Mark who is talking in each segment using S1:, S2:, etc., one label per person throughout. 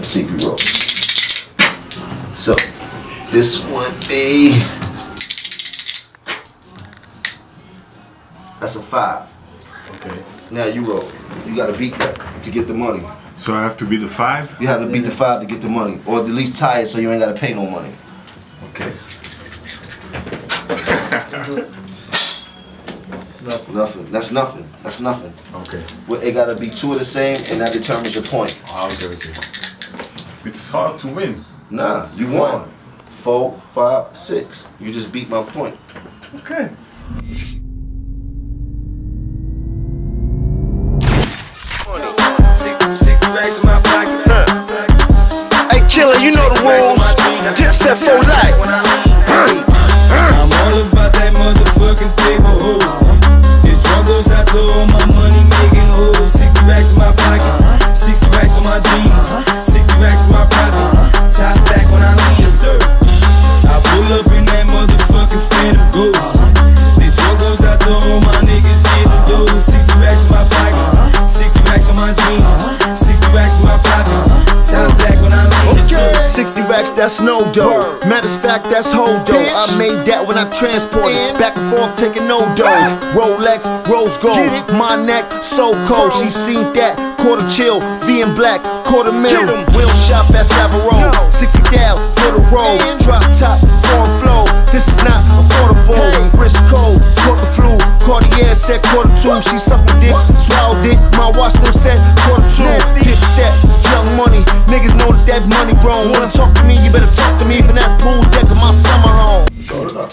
S1: see if we roll. So this would be, that's a 5.
S2: Okay.
S1: Now you roll. You gotta beat that to get the money.
S2: So I have to be the 5?
S1: You have to beat the 5 to get the money, or at least tie it so you ain't gotta pay no money.
S2: Okay.
S1: Nothing. That's nothing. That's nothing.
S2: Okay.
S1: Well, it gotta be 2 of the same, and that determines your point.
S2: Okay, okay. It's hard to win.
S1: Nah, you won. 4, 5, 6. You just beat my point.
S2: Okay.
S3: Hey killer, you know the rules. Dipset for life.
S4: I'm all about that motherfucking paper. This one goes out to all my money making hoes. 60 racks in my pocket, 60 racks on my jeans, 60 racks in my profit. Top back when I leave, sir. I pull up in that motherfucking Phantom Ghost. This one goes out to all my niggas getting those. 60 racks in my pocket, 60 racks on my jeans, 60 racks in my profit. Top back when I leave, sir.
S3: 60 racks, that's no dough. Matter of fact, that's whole dough. I made that when I transported back and forth, taking no doughs. Rolex, rose gold, my neck so cold. She seen that, quarter chill, V in black, quarter mil. Wheel shop at Savaro, 60 down for the road. Drop top, foreign flow. This is not affordable. Wrist cold, caught the flu. Cartier said quarter 2. She sucked my dick, swallowed it. My watch them said quarter 2. Dipset, young money. Niggas know that money grown. Wanna talk to me, you better talk to me from that pool deck of my summer home.
S1: Shut it up.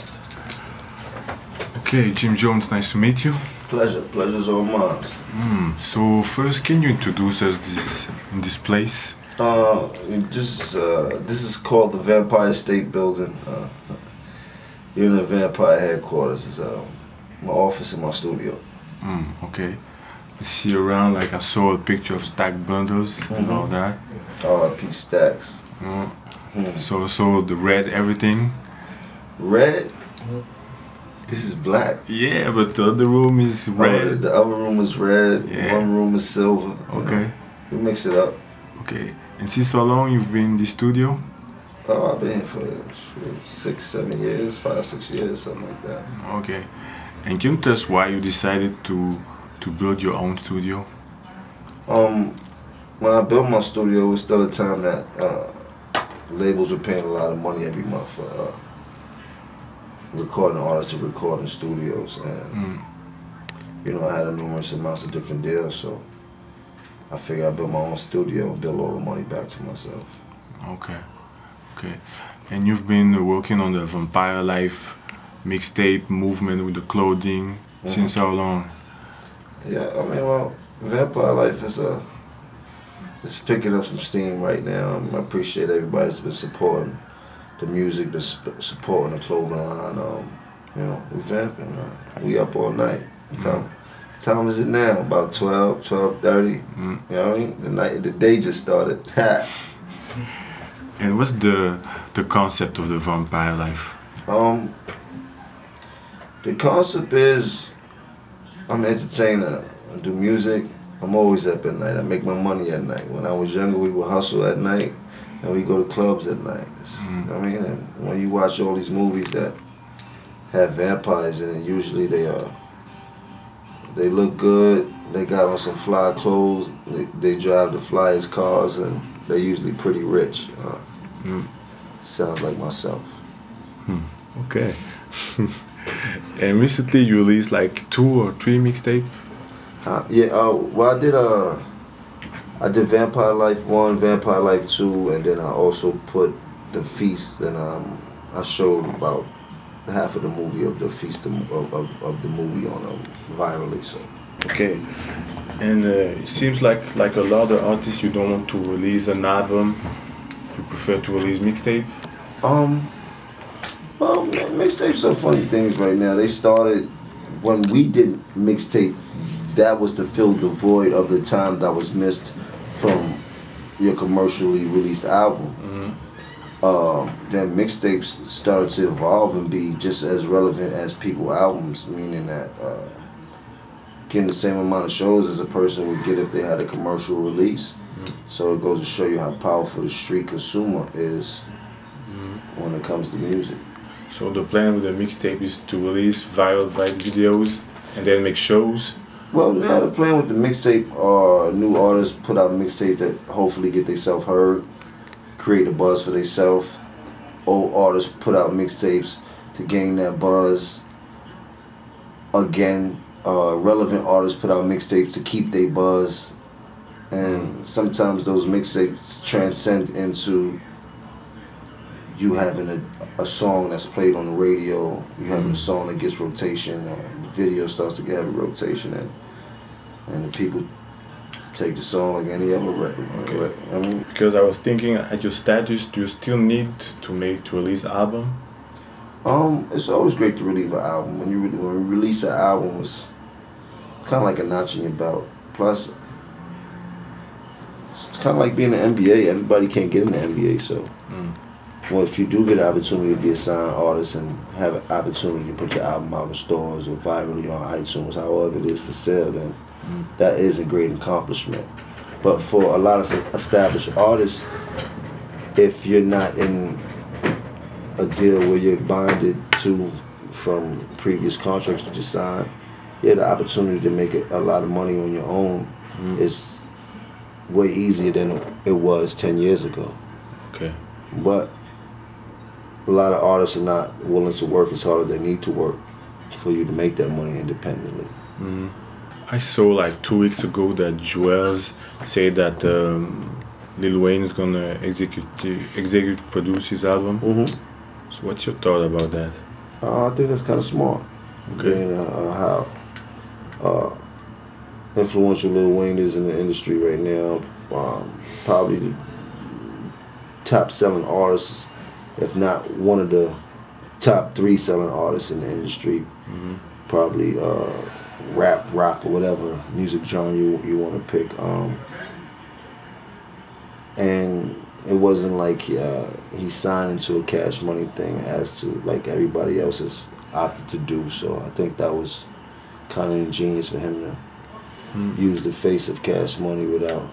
S2: Okay, Jim Jones, nice to meet you.
S1: Pleasure. Pleasure's all mine.
S2: So first, can you introduce us in this place?
S1: This is called the Vampire State Building. You're in the Vampire headquarters. It's my office and my studio.
S2: Okay. I see around, like I saw a picture of stacked bundles and all that.
S1: R.I.P. Stacks.
S2: So the red everything.
S1: Red? This is black.
S2: Yeah, but the other room is red.
S1: The other room is red.
S2: Yeah.
S1: One room is silver.
S2: Okay.
S1: We mix it up.
S2: Okay. And since how long you've been in the studio?
S1: Oh, I've been here for 6, 7 years, 5, 6 years, something like that.
S2: Okay. And can you tell us why you decided to build your own studio?
S1: When I built my studio, it was still a time that labels were paying a lot of money every month for recording artists to record in studios, and you know, I had a numerous amounts of different deals, so I figured I'd build my own studio and build all the money back to myself.
S2: Okay, okay. And you've been working on the Vampire Life mixtape movement with the clothing since how long?
S1: Yeah, I mean, well, Vampire Life is it's picking up some steam right now. I appreciate everybody that's been supporting the music, supporting the clothing line. You know, we vamping, we up all night. Time is it now? About 12, 12:30. You know what I mean? The day just started.
S2: And what's the concept of the Vampire Life?
S1: The concept is, I'm an entertainer. I do music. I'm always up at night. I make my money at night. When I was younger, we would hustle at night, and we go to clubs at night. You know what I mean? And when you watch all these movies that have vampires in it, usually they look good. They got on some fly clothes. They drive the flyest cars, and they're usually pretty rich. Sounds like myself.
S2: Okay. And recently you released like 2 or 3 mixtapes?
S1: Yeah, well I did Vampire Life 1, Vampire Life 2, and then I also put The Feast, and I showed about half of the movie of The Feast of the movie on virally. So.
S2: Okay. And it seems like a lot of artists, you don't want to release an album, you prefer to release mixtape?
S1: Well, mixtapes are funny things right now. They started when we did mixtape. That was to fill the void of the time that was missed from your commercially released album. Then mixtapes started to evolve and be just as relevant as people's albums, meaning that getting the same amount of shows as a person would get if they had a commercial release. So it goes to show you how powerful the street consumer is when it comes to music.
S2: So the plan with the mixtape is to release viral videos and then make shows?
S1: Well, now the plan with the mixtape are new artists put out a mixtape that hopefully get themselves heard, create a buzz for themselves. Old artists put out mixtapes to gain that buzz. Again, relevant artists put out mixtapes to keep their buzz. And sometimes those mixtapes transcend into you having a song that's played on the radio, you having a song that gets rotation, the video starts to get a rotation, and the people take the song like any other record.
S2: Okay.
S1: I mean,
S2: because I was thinking, at your status, do you still need to release album?
S1: It's always great to release an album. When you release an album, it's kind of like a notch in your belt. Plus, it's kind of like being in the NBA. Everybody can't get in the NBA, so well, if you do get an opportunity to be a signed artist and have an opportunity to put your album out in stores or virally on iTunes, however it is for sale, then that is a great accomplishment. But for a lot of established artists, if you're not in a deal where you're bonded to from previous contracts that you signed, yeah, the opportunity to make a lot of money on your own is way easier than it was 10 years ago.
S2: Okay.
S1: But a lot of artists are not willing to work as hard as they need to work for you to make that money independently.
S2: I saw like 2 weeks ago that Joels said that Lil Wayne is gonna execute produce his album. So what's your thought about that?
S1: I think that's kind of smart.
S2: Okay.
S1: How influential Lil Wayne is in the industry right now. Probably the top selling artist, if not one of the top 3 selling artists in the industry. Probably rap, rock, or whatever music genre you want to pick. And it wasn't like he signed into a Cash Money thing as to like everybody else has opted to do. So I think that was kind of ingenious for him to use the face of Cash Money without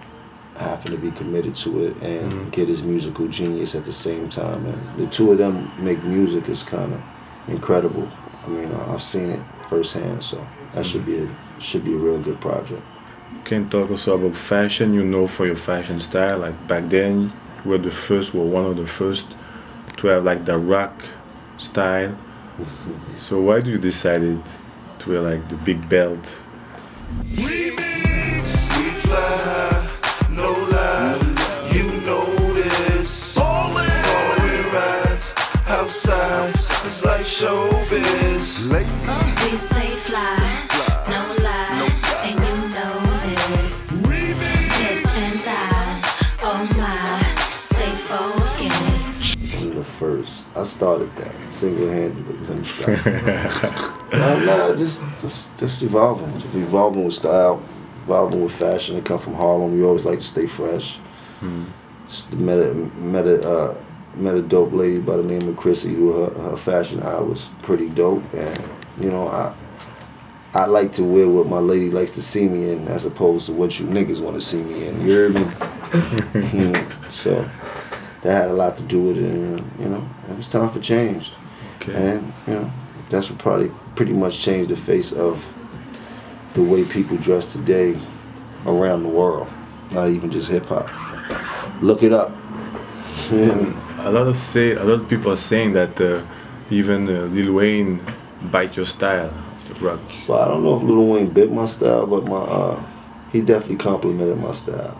S1: having to be committed to it and get his musical genius at the same time. And the two of them make music is kind of incredible. I mean, I've seen it firsthand, so that should be a real good project.
S2: Can you talk also about fashion? You know, for your fashion style, like back then, you were one of the first to have like the rock style. So why do you decided to wear like the big belt?
S5: We fly high, no lie, you know this. Foreign rides outside, it's like showbiz.
S6: We stay fly, no lie, and you know this. Hips and thighs, oh my, stay focused.
S1: One of the first. I started that single-handedly. Let me stop. No, just evolving. Just evolving with style, evolving with fashion. I come from Harlem. We always like to stay fresh. Just met a dope lady by the name of Chrissy, who her fashion eye was pretty dope, and you know I like to wear what my lady likes to see me in, as opposed to what you niggas want to see me in. You hear me? So that had a lot to do with it, and you know it was time for change.
S2: Okay.
S1: And you know that's what probably pretty much changed the face of the way people dress today around the world, not even just hip hop. Look it up.
S2: A lot of people are saying that even Lil Wayne bite your style of the rock.
S1: Well, I don't know if Lil Wayne bit my style, but he definitely complimented my style.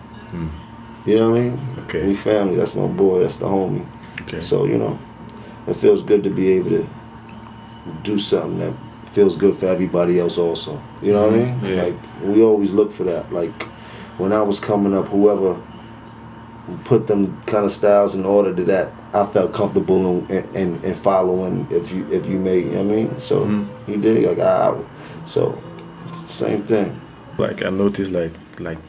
S1: You know what I mean?
S2: Okay.
S1: We family. That's my boy. That's the homie.
S2: Okay.
S1: So you know, it feels good to be able to do something that feels good for everybody else also. You know what I mean?
S2: Yeah.
S1: Like we always look for that. Like when I was coming up, whoever put them kind of styles in order to that I felt comfortable in following, if you make, you know what I mean? So he did, like so it's the same thing.
S2: Like I noticed like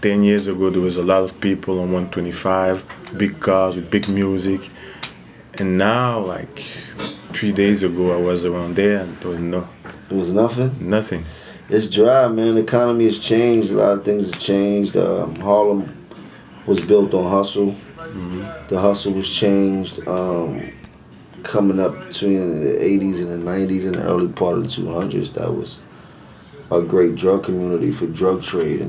S2: 10 years ago there was a lot of people on 125, big cars with big music, and now like 3 days ago I was around there and
S1: It was nothing?
S2: Nothing.
S1: It's dry, man. The economy has changed. A lot of things have changed. Harlem was built on hustle. The hustle was changed coming up between the 80s and the 90s and the early part of the 200s. That was a great drug community for drug trade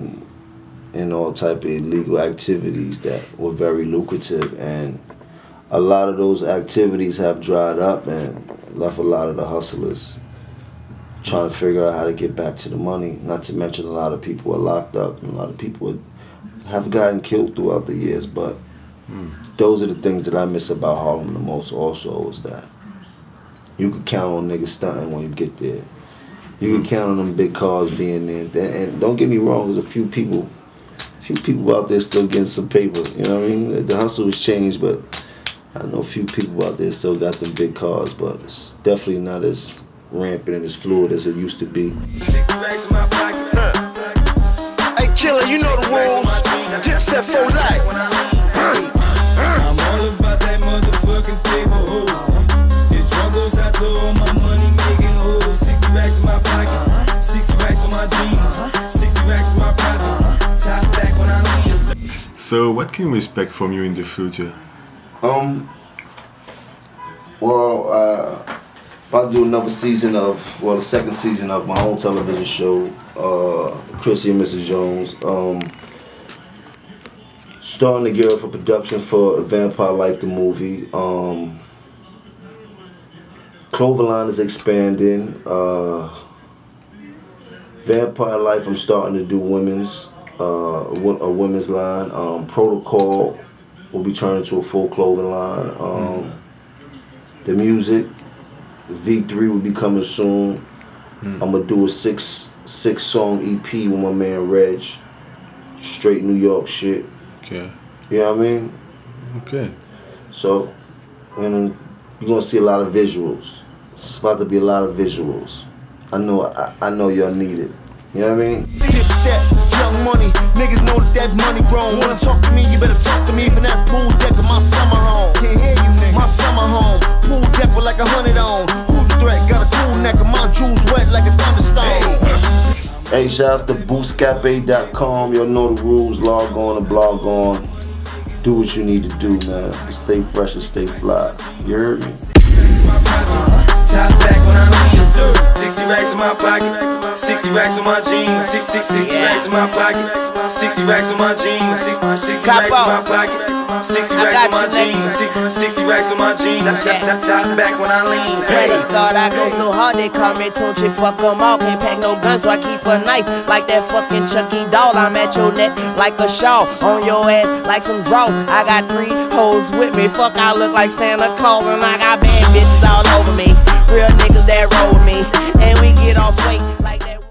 S1: and all type of illegal activities that were very lucrative. And a lot of those activities have dried up and left a lot of the hustlers trying to figure out how to get back to the money. Not to mention a lot of people are locked up and a lot of people have gotten killed throughout the years. But those are the things that I miss about Harlem the most also, is that you could count on niggas stunting when you get there. You could count on them big cars being there. And don't get me wrong, there's a few people out there still getting some paper. You know what I mean? The hustle has changed, but I know a few people out there still got them big cars, but it's definitely not as rampant and as fluid as it used to be.
S3: Hey killer, you know the rules. Dipset for life.
S4: I'm all about that motherfucking paper. This one goes out to all my money making hoes. 60 racks in my pocket, 60 racks on my jeans, 60 racks in my profit. Top back when I leave.
S2: So what can we expect from you in the future?
S1: I'll do another season of, the second season of my own television show, Chrissy and Mrs. Jones. Starting to gear up for production for Vampire Life, the movie. Clothing line is expanding. Vampire Life, I'm starting to do a women's line. Protocol will be turned into a full clothing line. The music, V3 will be coming soon. I'm gonna do a six song EP with my man Reg. Straight New York shit.
S2: Okay.
S1: You know what I mean?
S2: Okay.
S1: So, and you're gonna see a lot of visuals. It's about to be a lot of visuals. I know y'all need it. You know what I mean?
S3: Dipset, young money, niggas know that money grown. Wanna talk to me, you better talk to me from that pool deck of my summer home. Can't hear you, nigga. My summer home, pool deck with like 100 on. Who's the threat? Got a cool neck of my jewels wet like a thunderstorm.
S1: Hey, shouts to Booska-p.com. Y'all know the rules. Log on and blog on. Do what you need to do, man. Stay fresh and stay fly. You heard me?
S4: Top back when I leave. 60 racks in my pocket, 60 racks on my jeans, 60 racks in my pocket, 60 racks on my jeans, 60 racks in my pocket, 60 racks on my jeans, 60 racks on my jeans. Top back when I lean.
S7: Hey, Lord, I go so hard they call me Tunchi. Fuck them all, can't pack no guns, so I keep a knife like that fucking Chucky doll. I'm at your neck like a shawl, on your ass like some draws. I got 3 hoes with me. Fuck, I look like Santa Claus, and I got bad bitches all over me. Real niggas that roll